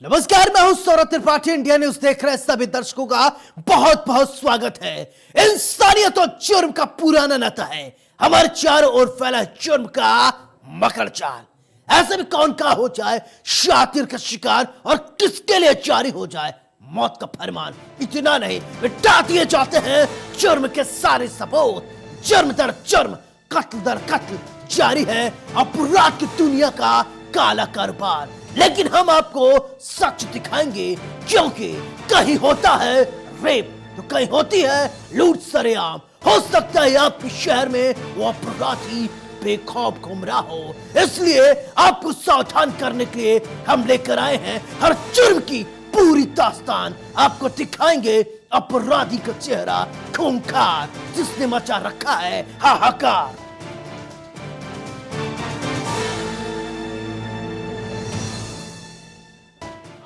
नमस्कार, मैं हूं सौरभ त्रिपाठी। इंडिया न्यूज देख रहे सभी दर्शकों का बहुत बहुत स्वागत है। इंसानियत और जुर्म का पुराना नाता है, हमारे चारों ओर फैला जुर्म का मकर जाल। ऐसे में कौन का हो जाए शातिर का शिकार और किसके लिए जारी हो जाए मौत का फरमान। इतना नहीं, मिटा दिए जाते हैं जुर्म के सारे सबूत। जुर्म दर जुर्म, कत्ल दर कत्ल जारी है अपराध की दुनिया का काला कारोबार। लेकिन हम आपको सच दिखाएंगे, क्योंकि कहीं होता है रेप तो कहीं होती है लूट सरेआम। हो सकता है आपके शहर में वो अपराधी बेखौफ घूम रहा हो, इसलिए आपको सावधान करने के लिए हम लेकर आए हैं हर जुर्म की पूरी दास्तान। आपको दिखाएंगे अपराधी का चेहरा खूंखार, जिसने मचा रखा है हाहाकार।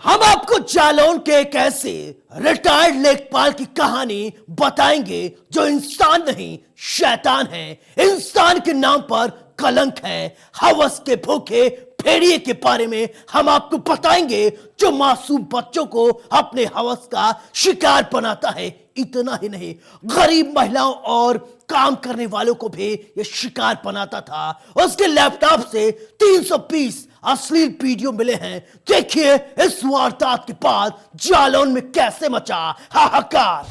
हम आपको जालौन के एक ऐसे रिटायर्ड लेखपाल की कहानी बताएंगे जो इंसान नहीं शैतान है। इंसान के नाम पर कलंक है। हवस के भूखे भेड़िए के बारे में हम आपको बताएंगे जो मासूम बच्चों को अपने हवस का शिकार बनाता है। इतना ही नहीं, गरीब महिलाओं और काम करने वालों को भी ये शिकार बनाता था। उसके लैपटॉप से 320 अश्लील वीडियो मिले हैं। देखिए इस वारदात के बाद जालौन में कैसे मचा हाहाकार।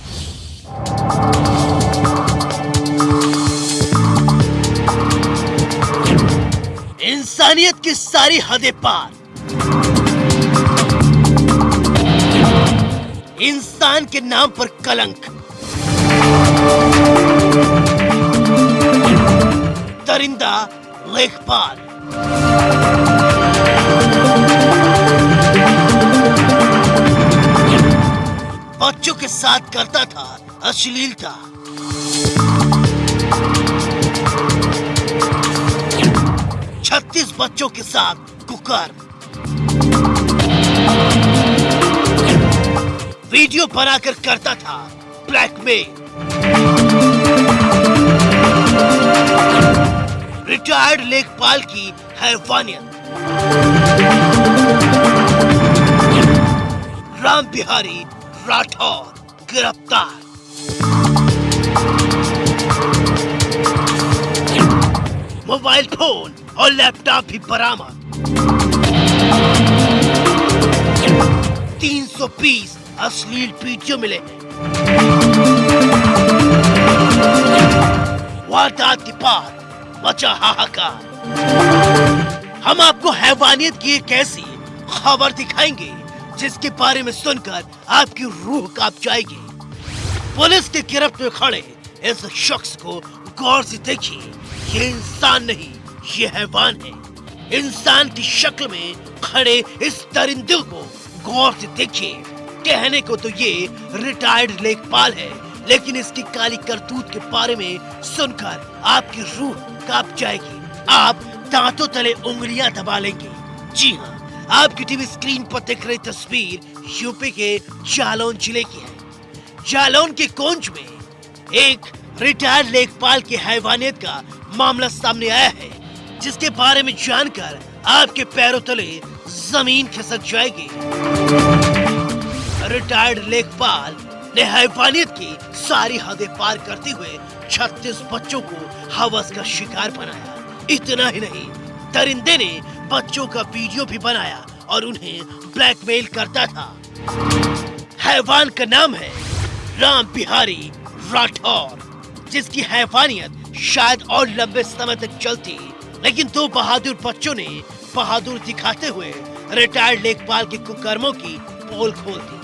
इंसानियत की सारी हदें पार, इंसान के नाम पर कलंक, दरिंदा लेखपाल। बच्चों के साथ करता था अश्लीलता। 36 बच्चों के साथ कुकर्म। वीडियो बनाकर करता था ब्लैकमेल। रिटायर्ड लेखपाल की हैवानियत। राम बिहारी राठौर गिरफ्तार। मोबाइल फोन और लैपटॉप भी बरामद। 320 अश्लील वीडियो मिले। वारदात के बाद मचा हाहाकार। हम आपको हैवानियत की एक ऐसी खबर दिखाएंगे जिसके बारे में सुनकर आपकी रूह कांप जाएगी। पुलिस के गिरफ्त में खड़े इस शख्स को गौर से देखिए। ये इंसान नहीं, ये हैवान है। इंसान की शक्ल में खड़े इस दरिंदे को गौर से देखिए। कहने को तो ये रिटायर्ड लेखपाल है, लेकिन इसकी काली करतूत के बारे में सुनकर आपकी रूह कांप जाएगी। आप दांतों तले उंगलियां दबा लेंगे। जी हाँ, आपकी टीवी स्क्रीन पर दिख रही तस्वीर यूपी के जालौन जिले की है। जालौन के कोंच में एक रिटायर्ड लेखपाल की हैवानियत का मामला सामने आया है, जिसके बारे में जानकर आपके पैरों तले जमीन खिसक जाएगी। रिटायर्ड लेखपाल ने हैवानियत की सारी हदें पार करते हुए 36 बच्चों को हवस का शिकार बनाया। इतना ही नहीं, दरिंदे ने बच्चों का वीडियो भी बनाया और उन्हें ब्लैकमेल करता था। हैवान का नाम है राम बिहारी राठौर, जिसकी हैवानियत शायद और लंबे समय तक चलती, लेकिन दो बहादुर बच्चों ने बहादुर दिखाते हुए रिटायर्ड लेखपाल के कुकर्मों की पोल खोल दी।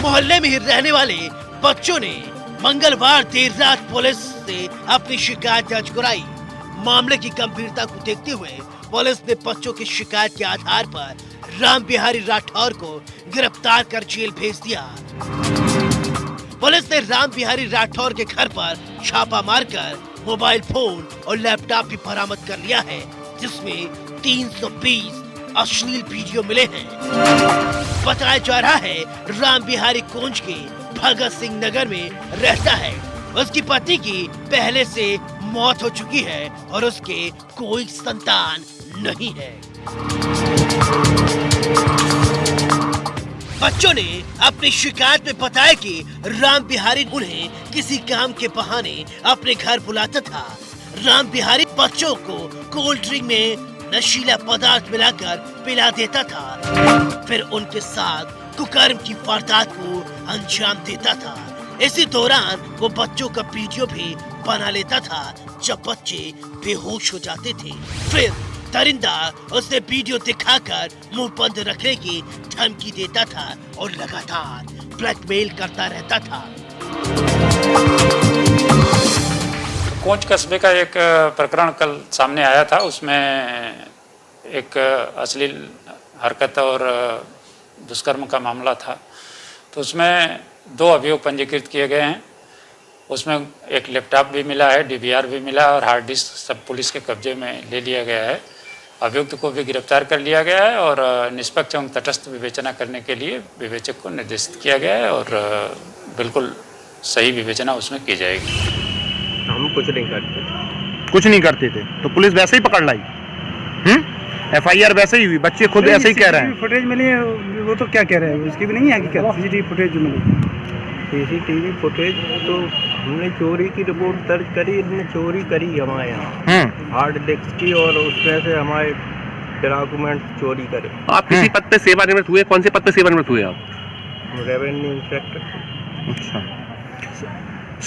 मोहल्ले में ही रहने वाले बच्चों ने मंगलवार देर रात पुलिस से अपनी शिकायत दर्ज कराई। मामले की गंभीरता को देखते हुए पुलिस ने बच्चों की शिकायत के आधार पर राम बिहारी राठौर को गिरफ्तार कर जेल भेज दिया। पुलिस ने राम बिहारी राठौर के घर पर छापा मारकर मोबाइल फोन और लैपटॉप भी बरामद कर लिया है, जिसमें 320 अश्लील वीडियो मिले हैं। बताया जा रहा है राम बिहारी कोंच के भगत सिंह नगर में रहता है। उसकी पत्नी की पहले से मौत हो चुकी है और उसके कोई संतान नहीं है। बच्चों ने अपनी शिकायत में बताया कि राम बिहारी उन्हें किसी काम के बहाने अपने घर बुलाता था। राम बिहारी बच्चों को कोल्ड ड्रिंक में नशीला पदार्थ मिलाकर पिला देता था, फिर उनके साथ कुकर्म की वारदात को अंजाम देता था। इसी दौरान वो बच्चों का वीडियो भी बना लेता था जब बच्चे बेहोश हो जाते थे। फिर दरिंदा उसे वीडियो दिखाकर मुंह बंद रखने की धमकी देता था और लगातार ब्लैकमेल करता रहता था। कोंच कस्बे का एक प्रकरण कल सामने आया था। उसमें एक अश्लील हरकत और दुष्कर्म का मामला था। तो उसमें 2 अभियोग पंजीकृत किए गए हैं। उसमें एक लैपटॉप भी मिला है, डीवीआर भी मिला और हार्ड डिस्क सब पुलिस के कब्जे में ले लिया गया है। अभियुक्त को भी गिरफ्तार कर लिया गया है और निष्पक्ष एवं तटस्थ विवेचना करने के लिए विवेचक को निर्देशित किया गया है और बिल्कुल सही विवेचना उसमें की जाएगी। हम कुछ नहीं करते थे तो पुलिस वैसे ही पकड़ लाई। FIR वैसे ही हुई, बच्चे खुद ऐसे ही कह रहे हैं। फुटेज मिली है, वो तो क्या कह रहे हैं, उसकी भी नहीं है हकीकत। CCTV फुटेज जो मिली, CCTV फुटेज तो हमने चोरी की रिपोर्ट दर्ज करी, इन्होंने चोरी करी हमारे यहाँ हार्ड डिस्क की और उसमें से हमारे डॉक्यूमेंट चोरी करे। आप किसी पद पे सेवानिवृत्त हुए? कौन से पद पे सेवानिवृत्त हुए आप? Revenue inspector. अच्छा,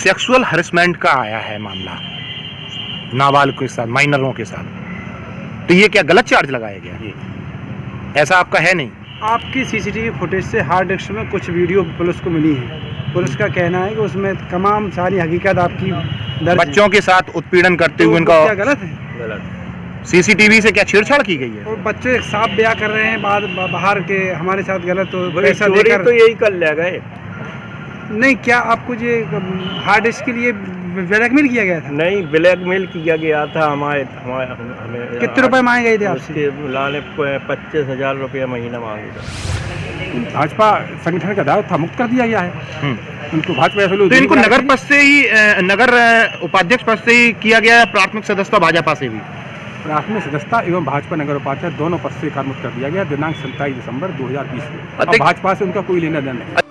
सेक्सुअल हरेसमेंट का आया है मामला नाबालिग के साथ, माइनरों के साथ, तो ये क्या गलत चार्ज लगाया गया? ऐसा आपका है नहीं। आपकी CCTV फुटेज से हार्ड डिस्क में कुछ वीडियो पुलिस को मिली है। पुलिस का कहना है कि उसमें तमाम सारी हकीकत आपकी दर्ज बच्चों है। के साथ उत्पीड़न करते तो हुए इनका क्या गलत है? गलत। CCTV से क्या छेड़छाड़ की गई है? और बच्चे एक साफ ब्याह कर रहे हैं बाद बाहर के हमारे साथ गलत तो पैसा चोरी देकर तो यही कर ले गए। नहीं, क्या आपको ये हार्ड डिस्क के लिए ब्लैकमेल किया गया था? नहीं, ब्लैकमेल किया गया था हमें। कितने रुपए मांगे गए थे आपसे? उसके लाने 25,000 रुपया महीना मांगे थे। भाजपा संगठन का दायित्व था, मुक्त कर दिया गया है उनको। भाजपा तो इनको नगर पद से ही, नगर उपाध्यक्ष पद से ही किया गया है, प्राथमिक सदस्यता भाजपा से भी। प्राथमिक सदस्यता एवं भाजपा नगर उपाध्यक्ष दोनों पद से कार्य मुक्त कर दिया गया दिनांक 27 दिसंबर 2020 को। और भाजपा से उनका कोई लेना देना नहीं।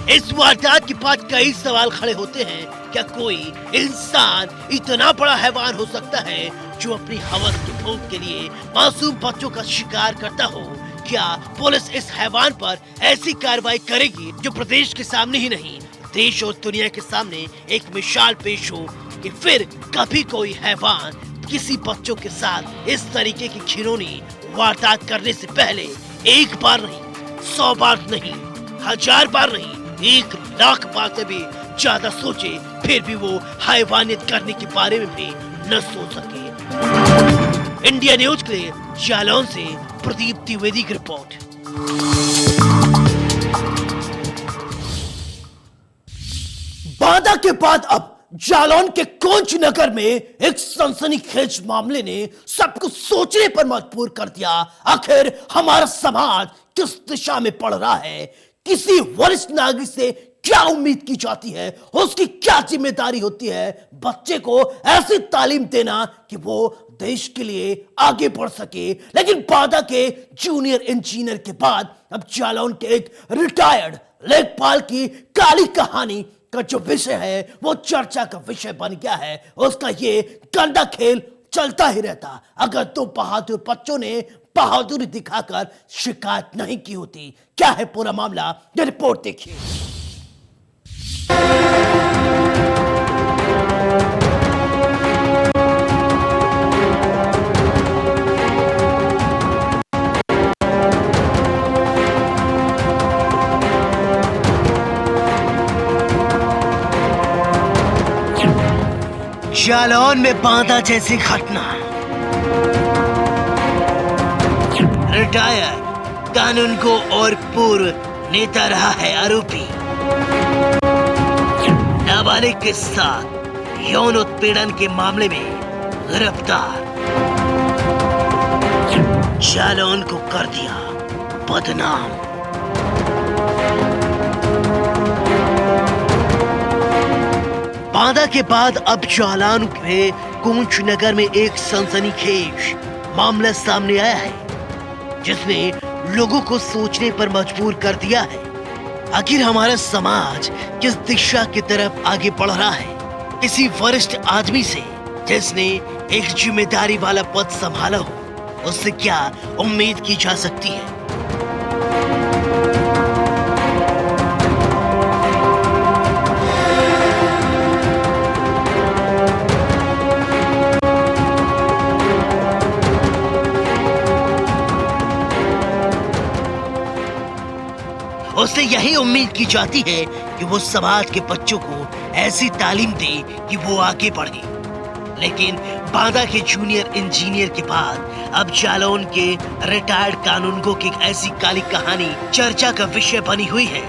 इस वारदात के बाद कई सवाल खड़े होते हैं। क्या कोई इंसान इतना बड़ा हैवान हो सकता है जो अपनी हवस की भूख के लिए मासूम बच्चों का शिकार करता हो? क्या पुलिस इस हैवान पर ऐसी कार्रवाई करेगी जो प्रदेश के सामने ही नहीं, देश और दुनिया के सामने एक मिसाल पेश हो कि फिर कभी कोई हैवान किसी बच्चों के साथ इस तरीके की घिनौनी वारदात करने से पहले एक बार नहीं, 100 बार नहीं, 1000 बार नहीं, 1,00,000 बार से भी ज्यादा सोचे, फिर भी वो हैवानियत करने के बारे में भी न सोच सके। इंडिया न्यूज के लिए जालौन से प्रदीप द्विवेदी की रिपोर्ट। बाधा के बाद अब जालौन के कोंच नगर में एक सनसनीखेज मामले ने सबको सोचने पर मजबूर कर दिया। आखिर हमारा समाज किस दिशा में पड़ रहा है? किसी वरिष्ठ नागरिक से क्या उम्मीद की जाती है? उसकी क्या जिम्मेदारी होती है? बच्चे को ऐसी तालीम देना कि वो देश के लिए आगे बढ़ सके। लेकिन बाधा के जूनियर इंजीनियर के बाद अब जालौन के एक रिटायर्ड लेखपाल की काली कहानी का जो विषय है वो चर्चा का विषय बन गया है। उसका ये गंदा खेल चलता ही रहता अगर 2 बहादुर बच्चों ने बहादुरी दिखाकर शिकायत नहीं की होती। क्या है पूरा मामला, ये रिपोर्ट देखिए। जालौन में बांदा जैसी घटना। रिटायर कानून को और पूर्व नेता रहा है आरोपी। नाबालिग के साथ यौन उत्पीड़न के मामले में गिरफ्तार। जालौन को कर दिया बदनाम। बांदा के बाद अब जालौन के कोंच नगर में एक सनसनीखेज मामला सामने आया है जिसने लोगों को सोचने पर मजबूर कर दिया है। आखिर हमारा समाज किस दिशा की तरफ आगे बढ़ रहा है? किसी वरिष्ठ आदमी से जिसने एक जिम्मेदारी वाला पद संभाला हो, उससे क्या उम्मीद की जा सकती है? उससे यही उम्मीद की जाती है कि वो समाज के बच्चों को ऐसी तालीम दे कि वो आगे बढ़े। लेकिन बांदा के जूनियर इंजीनियर के बाद अब जालौन के रिटायर्ड कानूनगो की एक ऐसी काली कहानी चर्चा का विषय बनी हुई है,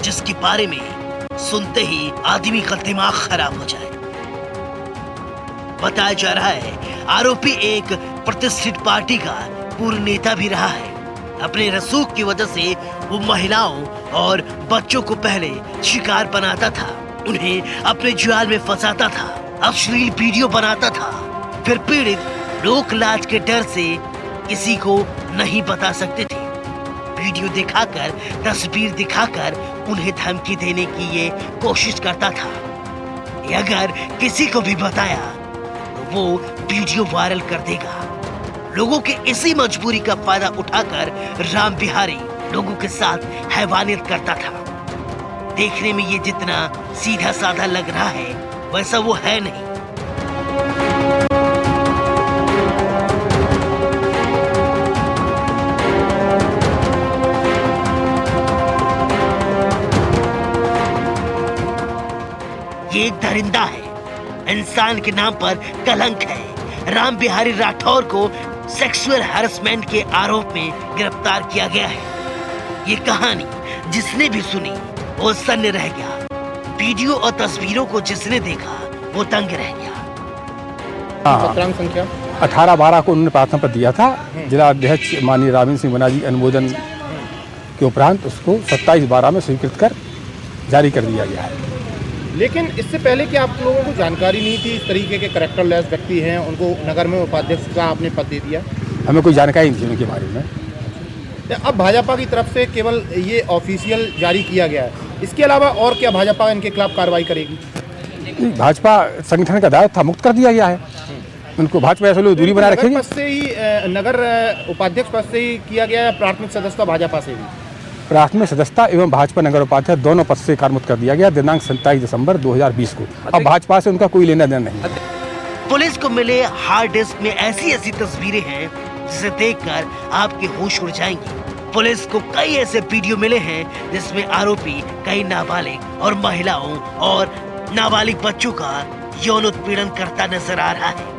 जिसके बारे में सुनते ही आदमी का दिमाग खराब हो जाए। बताया जा रहा है आरोपी एक प्रतिष्ठित पार्टी का पूर्व नेता भी रहा है। अपने रसूख की वजह से वो महिलाओं और बच्चों को पहले शिकार बनाता था, उन्हें अपने जाल में फंसाता था, अश्लील वीडियो बनाता था, फिर पीड़ित लोक लाज के डर से किसी को नहीं बता सकते थे। वीडियो दिखाकर, तस्वीर दिखाकर उन्हें धमकी देने की ये कोशिश करता था। अगर किसी को भी बताया तो वो वीडियो वायरल कर देगा। लोगों के इसी मजबूरी का फायदा उठाकर राम बिहारी लोगों के साथ हैवानियत करता था। देखने में ये जितना सीधा साधा लग रहा है, वैसा वो है नहीं। ये एक दरिंदा है, इंसान के नाम पर कलंक है। राम बिहारी राठौर को सेक्सुअल हैरेसमेंट के आरोप में गिरफ्तार किया गया है। ये कहानी जिसने भी सुनी वो सन्न रह गया। वीडियो और तस्वीरों को जिसने देखा वो दंग रह गया। पत्रांक संख्या 18/12 को उन्होंने प्रार्थना पत्र दिया था। जिला अध्यक्ष माननीय रावीन सिंह बना जी अनुमोदन के उपरांत उसको 27/12 में स्वीकृत कर जारी कर दिया गया है। लेकिन इससे पहले कि आप लोगों को जानकारी नहीं थी इस तरीके के कैरेक्टर लेस व्यक्ति हैं, उनको नगर में उपाध्यक्ष का आपने पद दे दिया? हमें कोई जानकारी नहीं थी उनके बारे में। अब भाजपा की तरफ से केवल ये ऑफिशियल जारी किया गया है, इसके अलावा और क्या भाजपा इनके खिलाफ कार्रवाई करेगी? भाजपा संगठन का दायित्व था, मुक्त कर दिया गया है उनको। भाजपा ऐसे लोग दूरी बनाए रखेंगे। पद से ही नगर उपाध्यक्ष पद से ही किया गया है, प्राथमिक सदस्यता भाजपा से भी? प्राथमिक सदस्यता एवं भाजपा नगर उपाध्यक्ष दोनों पद से कार्य मुक्त कर दिया गया दिनांक 27 दिसंबर 2020 को। अब भाजपा से उनका कोई लेना देना नहीं। पुलिस को मिले हार्ड डिस्क में ऐसी ऐसी तस्वीरें हैं जिसे देखकर आपके होश उड़ जाएंगे। पुलिस को कई ऐसे वीडियो मिले हैं जिसमें आरोपी कई नाबालिग और महिलाओं और नाबालिग बच्चों का यौन उत्पीड़न करता नजर आ रहा है।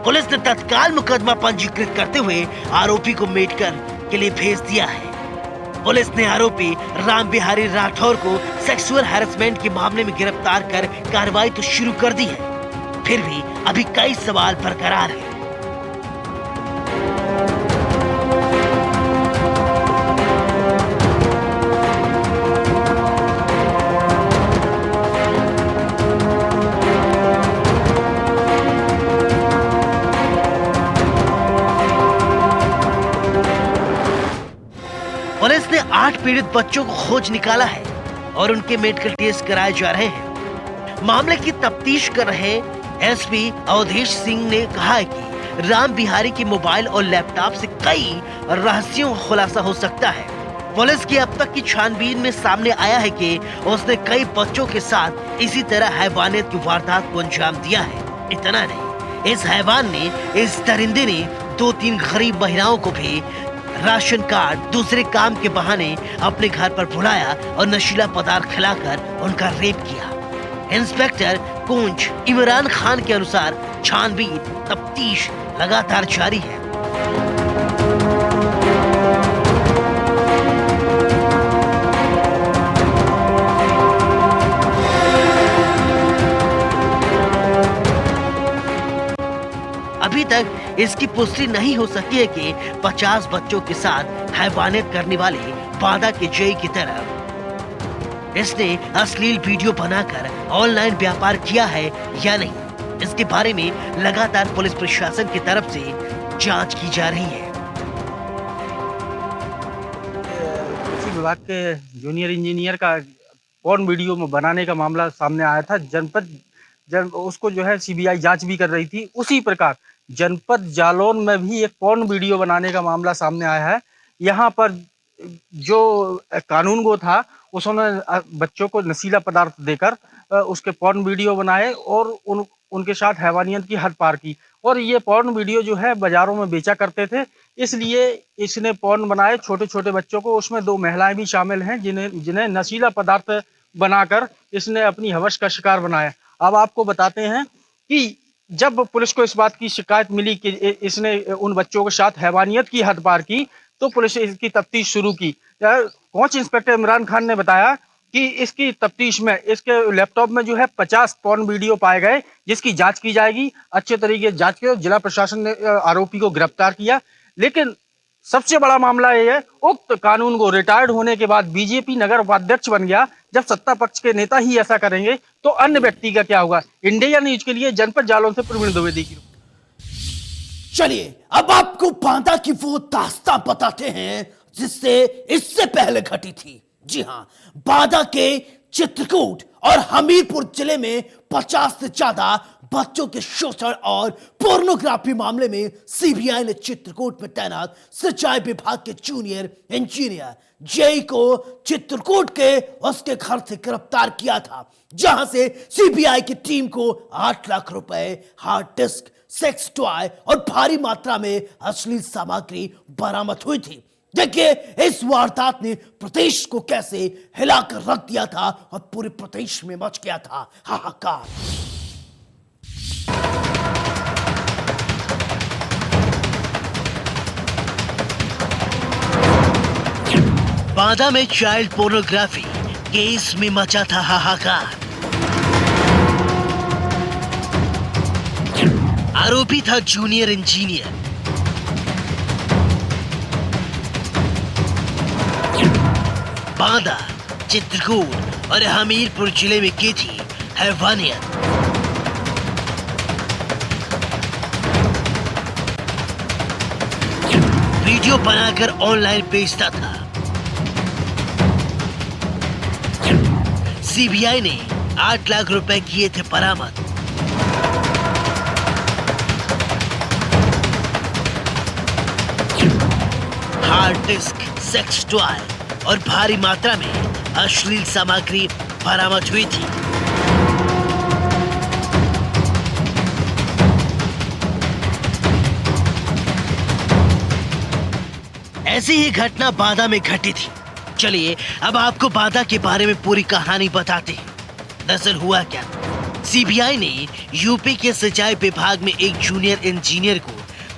पुलिस ने तत्काल मुकदमा पंजीकृत करते हुए आरोपी को मेडिकल के लिए भेज दिया है। पुलिस ने आरोपी राम बिहारी राठौर को सेक्सुअल हैरेसमेंट के मामले में गिरफ्तार कर कार्रवाई तो शुरू कर दी है, फिर भी अभी कई सवाल बरकरार हैं। पुलिस ने 8 पीड़ित बच्चों को खोज निकाला है और उनके मेडिकल टेस्ट कराए जा रहे हैं। मामले की तफ्तीश कर रहे एसपी अवधेश सिंह ने कहा है कि राम बिहारी के मोबाइल और लैपटॉप से कई रहस्यों का खुलासा हो सकता है। पुलिस की अब तक की छानबीन में सामने आया है कि उसने कई बच्चों के साथ इसी तरह हैवानियत की वारदात को अंजाम दिया है। इतना नहीं, इस हैवान ने, इस दरिंदे ने 2-3 गरीब महिलाओं को भी राशन कार्ड, दूसरे काम के बहाने अपने घर पर बुलाया और नशीला पदार्थ खिलाकर उनका रेप किया। इंस्पेक्टर कुंज इमरान खान के अनुसार छानबीन तफ्तीश लगातार जारी है। अभी तक इसकी पुष्टि नहीं हो सकी है कि 50 बच्चों के साथ हैवानियत करने वाले बांदा के जय की तरह इसने अश्लील वीडियो बनाकर ऑनलाइन व्यापार किया है या नहीं। जिसके बारे में लगातार पुलिस प्रशासन की तरफ से जांच की जा रही है। कृषि विभाग के जूनियर इंजीनियर का पॉर्न वीडियो में बनाने का मामला सामने आया था। उसको जो है सीबीआई जांच भी कर रही थी। उसी प्रकार जनपद जालौन में भी एक पॉर्न वीडियो बनाने का मामला सामने आया है। यहाँ पर जो कानूनगो था उसने बच्चों को नशीला पदार्थ देकर उसके पॉर्न वीडियो बनाए और उनके साथ हैवानियत की हद पार की। और ये पॉर्न वीडियो जो है बाजारों में बेचा करते थे, इसलिए इसने पॉर्न बनाए छोटे छोटे बच्चों को। उसमें 2 महिलाएं भी शामिल हैं जिन्हें नशीला पदार्थ बनाकर इसने अपनी हवस का शिकार बनाया। अब आपको बताते हैं कि जब पुलिस को इस बात की शिकायत मिली कि इसने उन बच्चों के साथ हैवानियत की हद पार की, तो पुलिस इसकी तफ्तीश शुरू की। कोच इंस्पेक्टर इमरान खान ने बताया कि इसकी तफ्तीश में इसके लैपटॉप में जो है 50 पॉर्न वीडियो पाए गए, जिसकी जांच की जाएगी। अच्छे तरीके से जांच की। जिला प्रशासन ने आरोपी को गिरफ्तार किया। लेकिन सबसे बड़ा मामला ये है, उक्त कानून को रिटायर्ड होने के बाद बीजेपी नगर उपाध्यक्ष बन गया। जब सत्ता पक्ष के नेता ही ऐसा करेंगे तो अन्य व्यक्ति का क्या होगा। इंडिया न्यूज के लिए जनपद जालौन से प्रवीण द्विवेदी की। चलिए अब आपको बांदा की वो दास्तां बताते हैं जिससे इससे पहले घटी थी। जी हां, बांदा के चित्रकूट और हमीरपुर जिले में 50 से ज्यादा बच्चों के शोषण और पोर्नोग्राफी मामले में सीबीआई ने चित्रकूट में तैनात सिंचाई विभाग के जूनियर इंजीनियर जेई को चित्रकूट के उसके घर से गिरफ्तार किया था, जहां से सीबीआई की टीम को 8 लाख रुपए, हार्ड डिस्क, सेक्स टॉय और भारी मात्रा में अश्लील सामग्री बरामद हुई थी। देखिए इस वारदात ने प्रदेश को कैसे हिलाकर रख दिया था और पूरे प्रदेश में मच गया था हाहाकार। बांदा में चाइल्ड पोर्नोग्राफी केस में मचा था हाहाकार। आरोपी था जूनियर इंजीनियर। बांदा, चित्रकूट और हमीरपुर जिले में की थी हैवानियत। वीडियो बनाकर ऑनलाइन बेचता था। सीबीआई ने 8 लाख रुपए किए थे बरामद। हार्ड डिस्क, सेक्स टॉय और भारी मात्रा में अश्लील सामग्री बरामद हुई थी। ऐसी ही घटना बांदा में घटी थी। चलिए अब आपको बांदा के बारे में पूरी कहानी बताते हैं। दरअसल हुआ क्या, सीबीआई ने यूपी के सिंचाई विभाग में एक जूनियर इंजीनियर को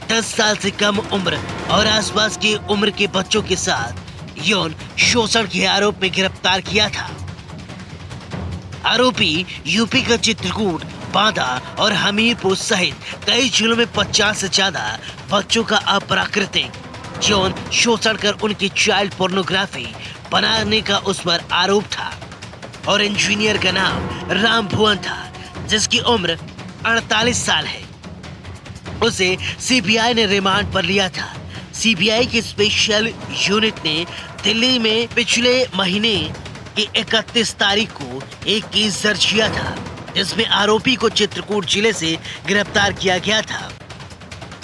10 साल से कम उम्र और आसपास के उम्र के बच्चों के साथ यौन शोषण के आरोप में गिरफ्तार किया था। आरोपी यूपी का चित्रकूट, बांदा और हमीरपुर सहित कई जिलों में 50 से ज्यादा बच्चों का अप्राकृतिक यौन शोषण कर उनकी चाइल्ड पोर्नोग्राफी बनाने का उस पर आरोप था। और इंजीनियर का नाम राम भुवन था, जिसकी उम्र 48 साल है। उसे सीबीआई ने रिमांड पर लिया था। सीबीआई की स्पेशल यूनिट ने दिल्ली में पिछले महीने की 31 तारीख को एक केस दर्ज किया था, जिसमें आरोपी को चित्रकूट जिले से गिरफ्तार किया गया था,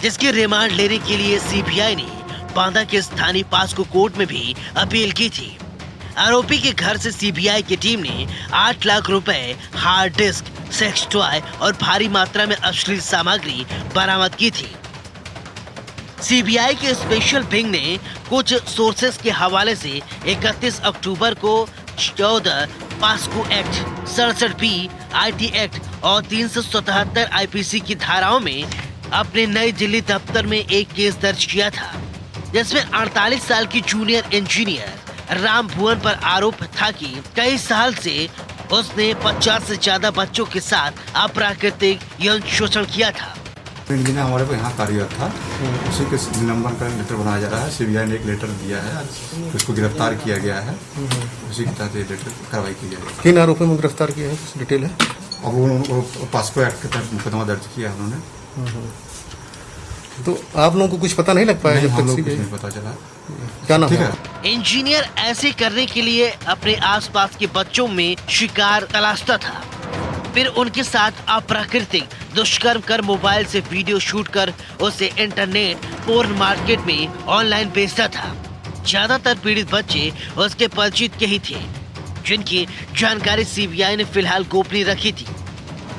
जिसकी रिमांड लेने के लिए सीबीआई ने बांदा के स्थानीय पास्को कोर्ट में भी अपील की थी। आरोपी के घर से सीबीआई की टीम ने 8 लाख रुपए, हार्ड डिस्क, सेक्स टॉय और भारी मात्रा में अश्लील सामग्री बरामद की थी। सीबीआई के स्पेशल विंग ने कुछ सोर्सेस के हवाले से 31 अक्टूबर को 14 POCSO act, 67B IT act और 377 आईपीसी की धाराओं में अपने नई दिल्ली दफ्तर में एक केस दर्ज किया था, जिसमें 48 साल की जूनियर इंजीनियर राम भुवन पर आरोप था कि कई साल से उसने 50 से ज्यादा बच्चों के साथ अप्राकृतिक यौन शोषण किया था। इंजीनियर हमारे को यहाँ कार्यरत था, उसी के निलंबन का लेटर बनाया जा रहा है। सीबीआई ने एक लेटर दिया है, उसको गिरफ्तार किया गया है। उसी के तहत ये लेटर कार्रवाई की जाएगी। किन आरोपों में गिरफ्तार किया है, कुछ डिटेल है? अब वो पास्को एक्ट के तहत मुकदमा दर्ज किया उन्होंने। तो आप लोगों को कुछ पता नहीं लग पाया नहीं, जब हम तक लोग सीबीआई कुछ नहीं पता चला। क्या नाम ठीक है? है। इंजीनियर ऐसे करने के लिए अपने आसपास के बच्चों में शिकार तलाशता था, फिर उनके साथ अप्राकृतिक दुष्कर्म कर मोबाइल से वीडियो शूट कर उसे इंटरनेट पोर्न मार्केट में ऑनलाइन बेचता था। ज्यादातर पीड़ित बच्चे उसके परिचित के ही थे, जिनकी जानकारी सीबीआई ने फिलहाल गोपनीय रखी थी।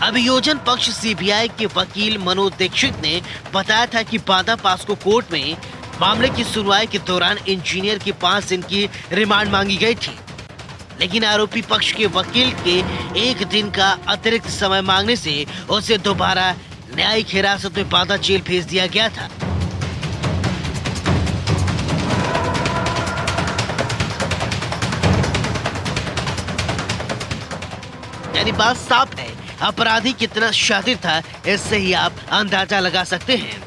अभियोजन पक्ष सीबीआई के वकील मनोज दीक्षित ने बताया था कि बांदा पास्को कोर्ट में मामले की सुनवाई के दौरान इंजीनियर की 5 दिन की रिमांड मांगी गई थी, लेकिन आरोपी पक्ष के वकील के 1 दिन का अतिरिक्त समय मांगने से उसे दोबारा न्यायिक हिरासत में बांदा जेल भेज दिया गया था। यानी बात साफ है, अपराधी कितना शातिर था इससे ही आप अंदाजा लगा सकते हैं।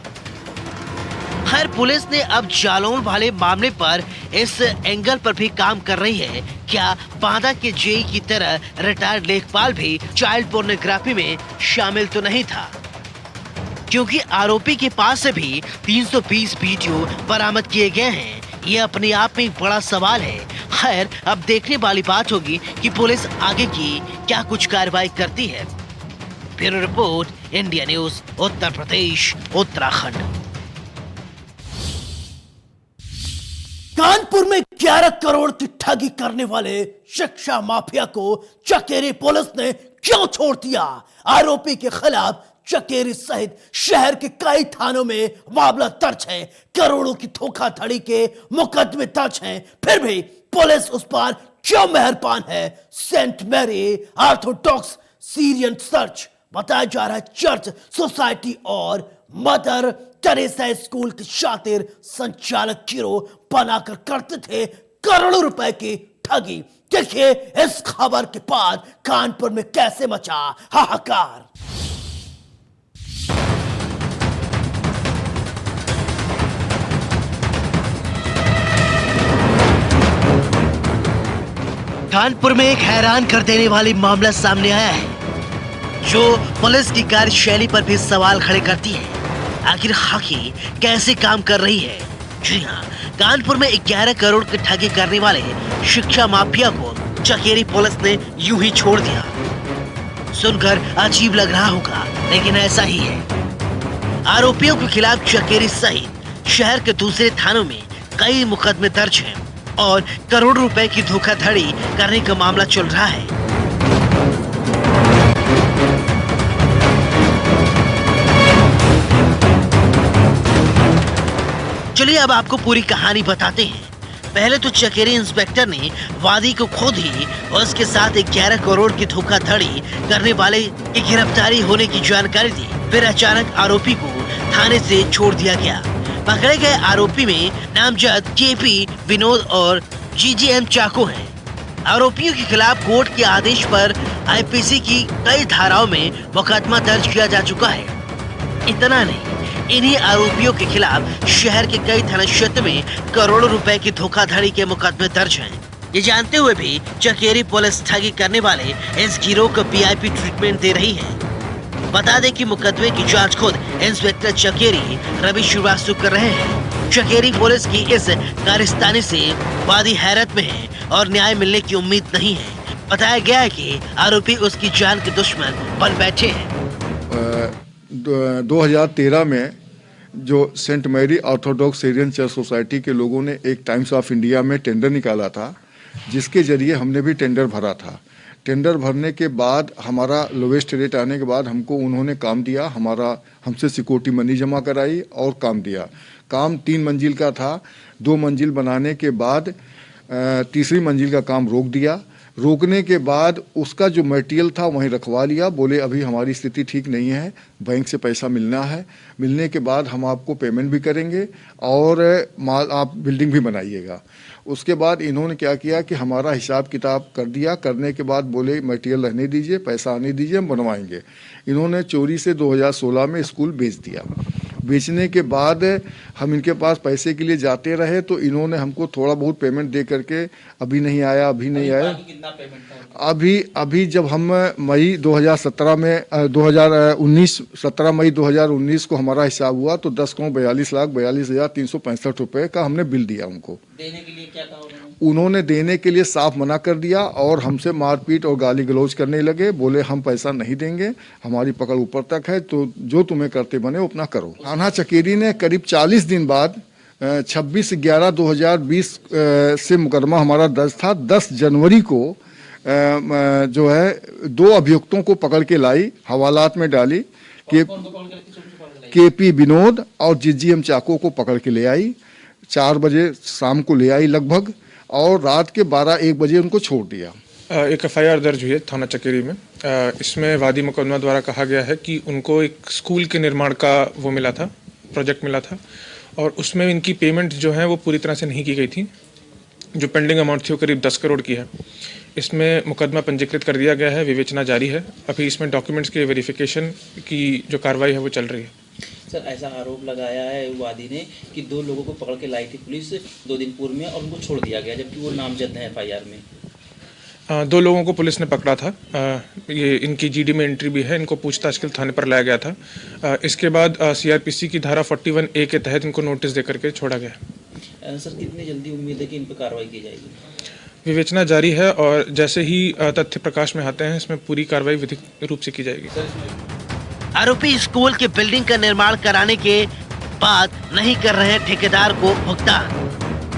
खैर, पुलिस ने अब जालौन वाले मामले पर इस एंगल पर भी काम कर रही है, क्या बांदा के जेई की तरह रिटायर्ड लेखपाल भी चाइल्ड पोर्नोग्राफी में शामिल तो नहीं था, क्योंकि आरोपी के पास से भी 320 वीडियो बरामद किए गए हैं। ये अपने आप में एक बड़ा सवाल है। खैर, अब देखने वाली बात होगी कि पुलिस आगे की क्या कुछ कार्रवाई करती है। Bureau report, India news, Uttar Pradesh, Uttarakhand. Kanpur में 11 करोड़ की ठगी करने वाले शिक्षा माफिया को चकेरी पुलिस ने क्यों छोड़ दिया? आरोपी के खिलाफ चकेरी सहित शहर के कई थानों में मामला दर्ज है। करोड़ों की धोखाधड़ी के मुकदमे दर्ज हैं, फिर भी पुलिस उस पर क्यों मेहरबान है? Saint Mary Orthodox Syrian Church, बताया जा रहा है चर्च सोसाइटी और मदर टेरेसा स्कूल के शातिर संचालक गिरोह बनाकर करते थे करोड़ों रुपए की ठगी। देखिए इस खबर के बाद कानपुर में कैसे मचा हाहाकार। कानपुर में एक हैरान कर देने वाली मामला सामने आया है, जो पुलिस की कार्यशैली पर भी सवाल खड़े करती है। आखिर खाकी कैसे काम कर रही है? जी हाँ, कानपुर में 11 करोड़ की ठगी करने वाले शिक्षा माफिया को चकेरी पुलिस ने यूं ही छोड़ दिया। सुनकर अजीब लग रहा होगा, लेकिन ऐसा ही है। आरोपियों के खिलाफ चकेरी सहित शहर के दूसरे थानों में कई मुकदमे दर्ज हैं और करोड़ों रुपए की धोखाधड़ी करने का मामला चल रहा है। चलिए अब आपको पूरी कहानी बताते हैं। पहले तो चकेरी इंस्पेक्टर ने वादी को खुद ही और उसके साथ 11 करोड़ की धोखाधड़ी करने वाले की गिरफ्तारी होने की जानकारी दी। फिर अचानक आरोपी को थाने से छोड़ दिया गया। पकड़े गए आरोपी में नामजद केपी, विनोद और जीजीएम चाको हैं। आरोपियों के खिलाफ कोर्ट के आदेश पर आईपीसी की कई धाराओं में मुकदमा दर्ज किया जा चुका है। इतना नहीं, इन्हीं आरोपियों के खिलाफ शहर के कई थाना क्षेत्र में करोड़ों रुपए की धोखाधड़ी के मुकदमे दर्ज हैं। ये जानते हुए भी चकेरी पुलिस ठगी करने वाले इस गिरोह को वीआईपी ट्रीटमेंट दे रही है। बता दें कि मुकदमे की जांच खुद इंस्पेक्टर चकेरी रवि श्रीवास्तव कर रहे हैं। चकेरी पुलिस की इस कारस्तानी से वादी हैरत में है और न्याय मिलने की उम्मीद नहीं है। बताया गया है कि आरोपी उसकी जान के दुश्मन बन बैठे हैं। 2013 में जो Saint Mary Orthodox Syrian Church Society के लोगों ने एक टाइम्स ऑफ इंडिया में टेंडर निकाला था, जिसके जरिए हमने भी टेंडर भरा था। टेंडर भरने के बाद हमारा लोवेस्ट रेट आने के बाद हमको उन्होंने काम दिया, हमसे सिक्योरिटी मनी जमा कराई और काम दिया। काम 3 मंजिल का था। 2 मंजिल बनाने के बाद तीसरी मंजिल का काम रोक दिया। रोकने के बाद उसका जो मटेरियल था वहीं रखवा लिया। बोले अभी हमारी स्थिति ठीक नहीं है, बैंक से पैसा मिलना है, मिलने के बाद हम आपको पेमेंट भी करेंगे और माल आप बिल्डिंग भी बनाइएगा। उसके बाद इन्होंने क्या किया कि हमारा हिसाब किताब कर दिया। करने के बाद बोले मटेरियल रहने दीजिए, पैसा आने दीजिए, हम बनवाएंगे। इन्होंने चोरी से 2016 में स्कूल बेच दिया। बेचने के बाद हम इनके पास पैसे के लिए जाते रहे तो इन्होंने हमको थोड़ा बहुत पेमेंट दे करके अभी नहीं आया अभी जब हम मई 2017 में 17 मई 2019 को हमारा हिसाब हुआ तो 10,42,42,365 रुपए का हमने बिल दिया उनको। देने के लिए क्या कहा उन्होंने देने के लिए साफ मना कर दिया और हमसे मारपीट और गाली गलौज करने लगे। बोले हम पैसा नहीं देंगे, हमारी पकड़ ऊपर तक है, तो जो तुम्हें करते बने उतना करो। थाना चकेरी ने करीब 40 दिन बाद 26/11/2020 से मुकदमा हमारा दर्ज था। 10 जनवरी को जो है 2 अभियुक्तों को पकड़ के लाई, हवालात में डाली। KP विनोद और GGM चाको को पकड़ के ले आई। 4 बजे शाम को ले आई लगभग, और रात के 12-1 बजे उनको छोड़ दिया। एक FIR दर्ज हुई है थाना चकेरी में। इसमें वादी मुकदमा द्वारा कहा गया है कि उनको एक स्कूल के निर्माण का वो मिला था, प्रोजेक्ट मिला था, और उसमें इनकी पेमेंट जो है वो पूरी तरह से नहीं की गई थी। जो पेंडिंग अमाउंट थी वो करीब 10 करोड़ की है। इसमें मुकदमा पंजीकृत कर दिया गया है, विवेचना जारी है। अभी इसमें डॉक्यूमेंट्स के वेरिफिकेशन की जो कार्रवाई है वो चल रही है। सर, ऐसा आरोप लगाया है वादी ने कि 2 लोगों को पकड़ के लाई थी पुलिस 2 दिन पूर्व में और उनको छोड़ दिया गया, जबकि वो नामजद है FIR में। 2 लोगों को पुलिस ने पकड़ा था। ये इनकी GD में एंट्री भी है। इनको पूछताछ के लिए थाने पर लाया गया था। इसके बाद CRPC की धारा 41A के तहत इनको नोटिस दे करके छोड़ा गया। सर, कितनी जल्दी उम्मीद है कि इन पर कार्रवाई की जाएगी? विवेचना जारी है और जैसे ही तथ्य प्रकाश में आते हैं इसमें पूरी कार्रवाई विधिक रूप से की जाएगी। आरोपी स्कूल के बिल्डिंग का निर्माण कराने के बाद नहीं कर रहे ठेकेदार को भुगतान।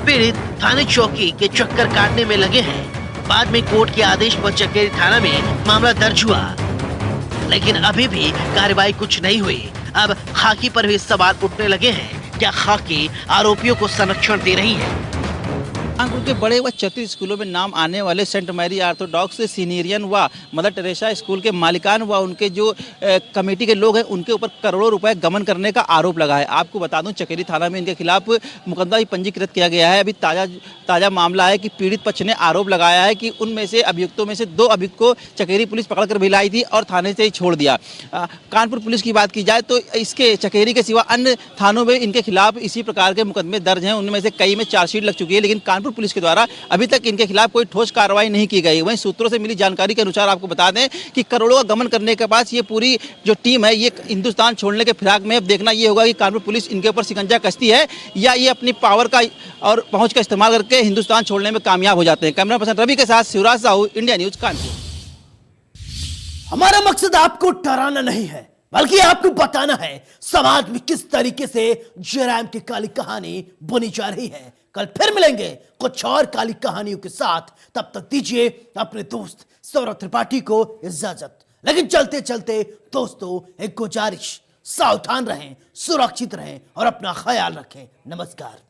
पीड़ित थाने चौकी के चक्कर काटने में लगे हैं। बाद में कोर्ट के आदेश पर चकेरी थाना में मामला दर्ज हुआ, लेकिन अभी भी कार्रवाई कुछ नहीं हुई। अब खाकी पर भी सवाल उठने लगे हैं, क्या खाकी आरोपियों को संरक्षण दे रही है? कानपुर के बड़े व चतुर स्कूलों में नाम आने वाले सेंट मैरी ऑर्थोडॉक्स सीनियरियन व मदर टेरेसा स्कूल के मालिकान व उनके जो कमेटी के लोग हैं उनके ऊपर करोड़ों रुपए गबन करने का आरोप लगा है। आपको बता दूं, चकेरी थाना में इनके खिलाफ मुकदमा भी पंजीकृत किया गया है। अभी ताज़ा मामला है कि पीड़ित पक्ष ने आरोप लगाया है कि उनमें से अभियुक्तों में से 2 अभियुक्त को चकेरी पुलिस पकड़कर भी लाई थी और थाने से ही छोड़ दिया। कानपुर पुलिस की बात की जाए तो इसके चकेरी के सिवा अन्य थानों में इनके खिलाफ इसी प्रकार के मुकदमे दर्ज हैं। उनमें से कई में चार्जशीट लग चुकी है, लेकिन कानपुर पुलिस के द्वारा अभी तक इनके खिलाफ कोई ठोस कार्रवाई नहीं की गई। वहीं सूत्रों से मिली जानकारी के अनुसार आपको बता दें कि करोड़ों का गबन करने के बाद ये पूरी जो टीम है ये हिंदुस्तान छोड़ने के फिराक में। अब देखना ये होगा कि कानपुर पुलिस इनके ऊपर शिकंजा कसती है या ये अपनी पावर का और पहुंच का इस्तेमाल करके हिंदुस्तान छोड़ने में कामयाब हो जाते हैं। कैमरा पर्सन रवि के साथ शिवराज साहू, इंडिया न्यूज कानपुर। हमारा मकसद आपको डराना नहीं है, बल्कि आपको बताना है समाज में किस तरीके से जराइम की काली कहानी बुनी जा रही है। कल फिर मिलेंगे कुछ और काली कहानियों के साथ। तब तक दीजिए अपने दोस्त सौरभ त्रिपाठी को इजाजत। लेकिन चलते चलते दोस्तों एक गुजारिश, सावधान रहें, सुरक्षित रहें और अपना ख्याल रखें। नमस्कार।